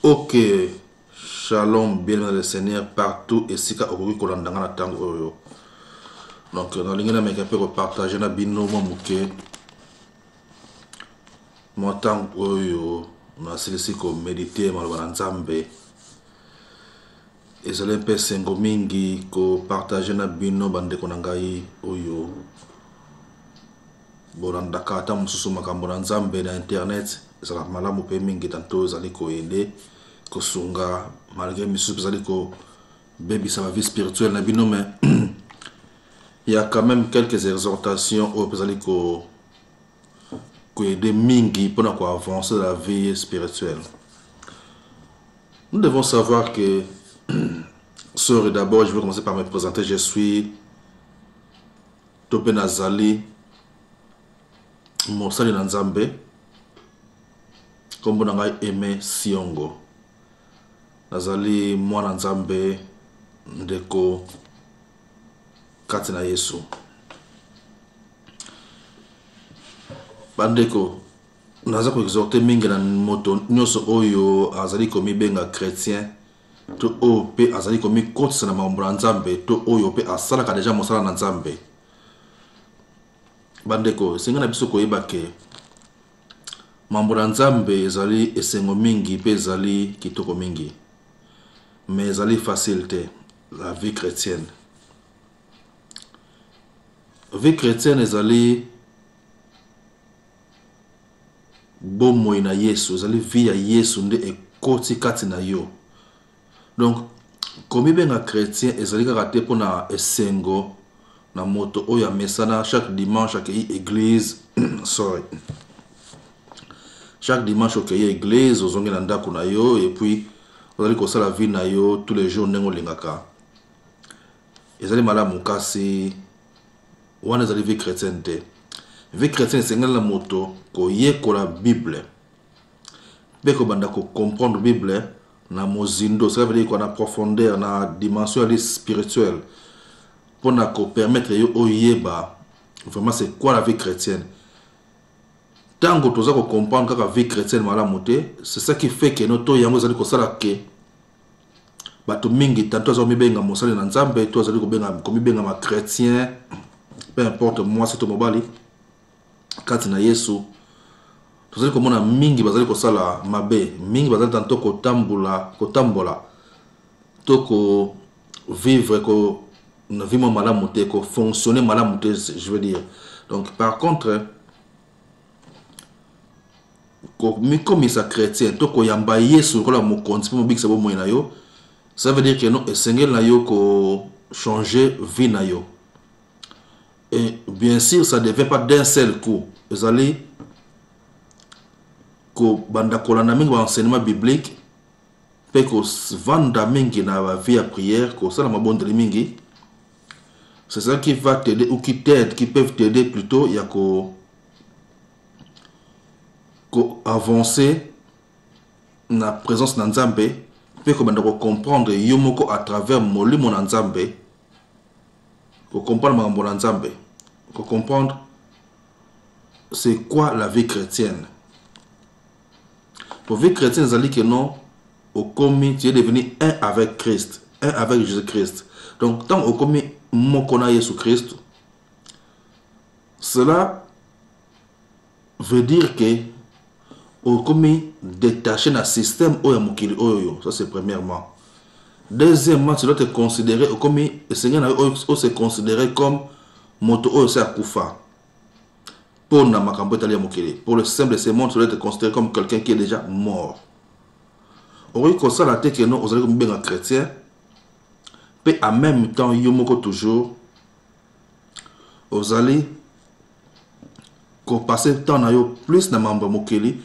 Ok, shalom, bien le Seigneur partout et si ka okoki kolanda nga na tango oyo. Donc na lingi na meka pe ko partager na bino mo muke. Mo tango oyo na silisi ko méditer maloba na Nzambe. Ezali mpe sengo mingi ko partager na bino bandeko na ngai oyo. Bolandaka ata mosusu makambo na Nzambe na internet ezala malamu pe mingi tanto ezali ko aider kosunga malgré misusu ezali ko bebisa ma vie spirituelle na bino mais il y a quand même quelques exhortations au ezali ko aider mingi pour avancer la vie spirituelle. Nous devons savoir que d'abord je vais commencer par me présenter. Je suis Topé Nazali Mosali na Nzambe kombo na ngai Aimé Siongo. Nazali mwana Nzambe ndeko kati na Yesu. Bandeko naza ko exhorter mingi na moto nyonso oyo azali komi benga chrétien to o pe azali komi kotisa na mambo na Nzambe to oyo pe asalaka deja mosala na Nzambe. Bandeko singa na biso koyeba ke mambo na Nzambe ezali esengo mingi pe ezali kitoko mingi, mais ezali facilité la vie chrétienne. Vie chrétienne ezali bomoi na Yesu, ezali vie ya Yesu nde ekoti kati na yo. Donc komi benga chrétien ezali kaka te pona esengo na moto oyo amesana chaque dimanche akei église sorry, chaque dimanche okei église ozongi na ndako na yo et puis ozali kosala vie na yo tous les jours ndenge olingaka. Ezali malamu kasi wana ezali vie chrétienne te. Vie chrétienne esengeli na moto koyekola Bible mpe kobanda comprendre Bible na mozindo, ça veut dire qu'on a profondeur na dimension spirituelle pour na ko permettre yo oyeba vraiment c'est quoi la vie chrétienne. Tango toza ko comprendre kaka vie chrétienne malamu te, c'est ça qui fait que noto yango ezali kosala ke bato mingi tanto zo mibenga mosali na Nzambe to azali kobenga komi benga ma chrétien, peu importe moi c'est to mobali kati na Yesu. Tozali komona mingi bazali kosala mabe, mingi bazali tanto kotambola to ko vivre ko na vie malamu te, ko fonctionner malamu te, je veux dire. Donc par contre comme ça chrétien to ko yamba Yesu ko la mo konti mo bikisa bo moina yo, ça veut dire que non esengel na yo ko changer vie na yo. Et bien sûr ça ne devait pas d'un seul coup. Ezali ko banda kolanda mingi ba enseignement biblique pe ko vanda mingi na ba vie à prière ko sala mabondeli mingi. C'est ça qui va t'aider ou qui t'aide, qui peuvent t'aider plutôt ya ko avancer na présence na Nzambe pe ko banda ko comprendre yo moko à travers molimo na Nzambe, ko comprendre mambo na Nzambe, ko comprendre c'est quoi la vie chrétienne. Pour vie chrétienne, ça dit que non, au commis, tu es devenu un avec Christ, un avec Jésus-Christ. Donc, tant au commis, mon connaît Jésus-Christ, cela veut dire que au commis détaché d'un système ça c'est premièrement. Deuxièmement, tu dois te considérer au commis, le Seigneur se considérer comme moto oyo kufa. Pour le simple de ce monde, tu dois te considérer comme quelqu'un qui est déjà mort. On comme ça la tête que non, vous allez comme bien un chrétien, mais en même temps, yomoko toujours, vous allez passer le temps na yo plus na mambo mokili,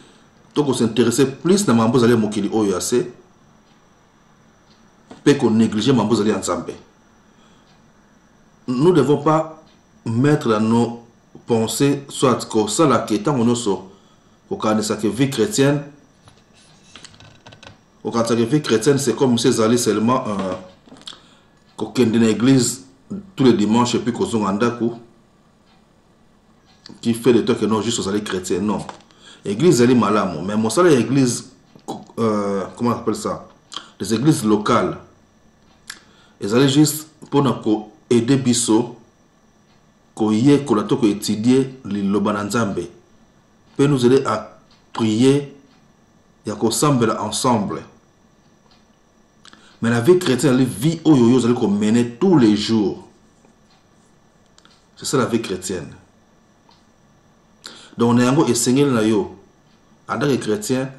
donc s'intéresser plus na mambo zali mokili oyo assez, mais qu'on néglige mambo zali ensemble. Nous ne devons pas mettre dans nos penser soit que ça la qui est en osso au cas de sa vie chrétienne, au cas de vie chrétienne c'est comme si allait seulement qu'aucun d'une église tous les dimanches et puis qu'on soit en qui fait de toi que non juste aux allées chrétiens. Non, église elle est malade mais mon salaire église comment on appelle ça, les églises locales. Ils allaient juste pour nous aider biso, ko étudier liloba na Nzambe. Peut nous aider à prier et à s'assembler ensemble. Mais la vie chrétienne, la vie oyoyo, vous allez mener tous les jours. C'est ça la vie chrétienne. Donc on est encore essayé là yo. En tant que chrétien,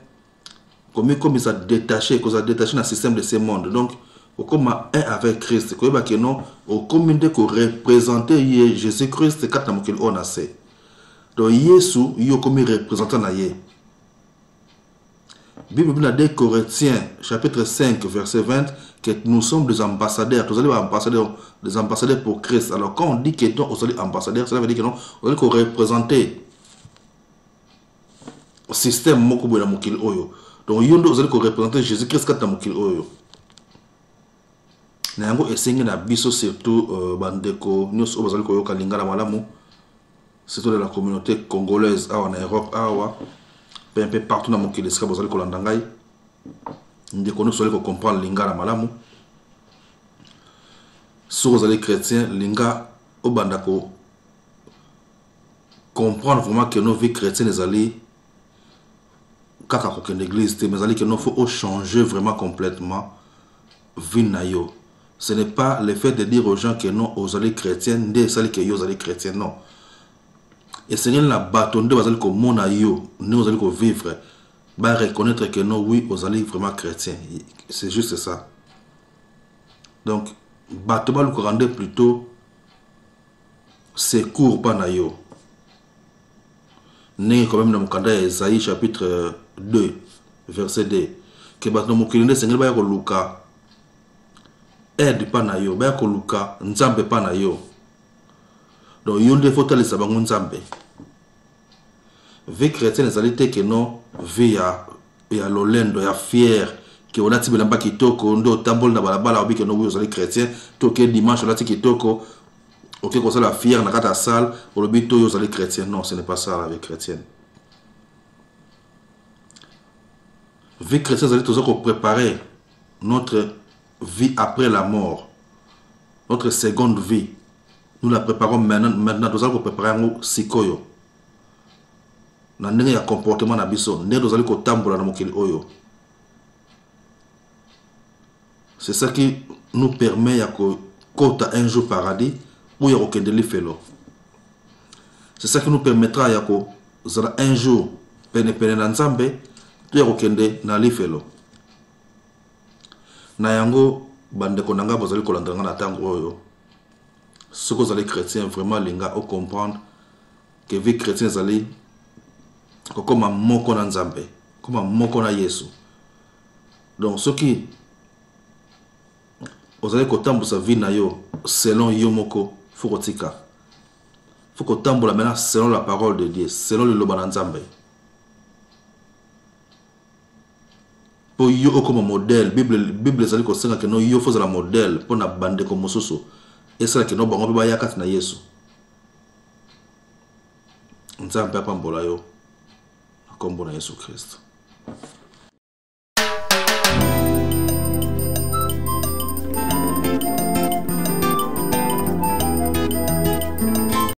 comme ils sont détachés, qu'ils sont détachés dans le système de ce monde. Donc, comme un avec Christ, comme de représenter Jésus-Christ quand on a assez. Donc Jésus, il est comme représentant na yé. Bible dans 2 Corinthiens chapitre 5 verset 20 que nous sommes des ambassadeurs. Nous allons des ambassadeurs pour Christ. Alors quand on dit que nous sommes ambassadeurs, ça veut dire que nous allons représenter le système moko boya mokili oyo. Donc yondo vous allez représenter Jésus-Christ quand na mokili oyo. Na yango esengi na biso surtout bandeko nyos obazali koyoka lingala malamu. Surtout de la communauté congolaise en Europe un peu partout dans mon pays, vous allez comprendre lingala malamu. Si vous allez chrétien, linga obandako comprendre vraiment que nos vies chrétiennes les allées kaka ko l'église, mais allez que nous faut changer vraiment complètement vie na yo. Ce n'est pas le fait de dire aux gens que non aux allées chrétiennes, des allées que yo allez chrétiens, non. Et Seigneur la bâtonne de bazali ko mona yo, nous allons vivre, bah reconnaître que non oui, vous allez vraiment chrétiens. C'est juste ça. Donc bâtonnement le rendre plutôt secours pas na yo. Né quand même dans mon candidat Esaïe chapitre 2 verset 2 que bâtonnement kilinde Seigneur ba ko luka aide pas na yo, ba ko luka nzambe pas na yo. Donc, il y a des photos de Sabangon Nzambe. Vie chrétienne, c'est l'été que non, vie à l'olendo, à fier, que on a tibé l'amba qui toko, on doit tambol na balabala, ou bien que nous, vous allez chrétiens, toqué dimanche, on a tibé qui toko, ok, comme ça la fière, na kata salle, ou le bito, vous allez chrétiens. Non, ce n'est pas ça la vie chrétienne. Vie chrétienne, c'est toujours préparer notre vie après la mort, notre seconde vie. Nous la préparons maintenant, nous allons préparer un sikoyo. Nous avons un comportement na biso, nous allons tambola na mokili oyo. C'est ça qui nous permet ya kota un jour paradis ou ya okende lifelo. C'est ça qui nous permettra ya ko zala un jour pene na Nzambe tu ya okende na lifelo. Na yango bandeko nanga bozali kolandanga na tango oyo. Ce que vous allez chrétiens vraiment les gars au comprendre que vie chrétienne allez comme un moko na Nzambe, comme un moko na Yesu. Donc ce qui vous allez kotambu sa vie na yo selon yo moko fukotika. Faut kotambu la maintenant selon la parole de Dieu, selon le loba na Nzambe. Pour yo comme modèle, Bible allez ko senga que no yo faut la modèle pour na bande comme mososo. Et c'est là que nous avons besoin de Yesu. Nous avons besoin de Yesu Christ.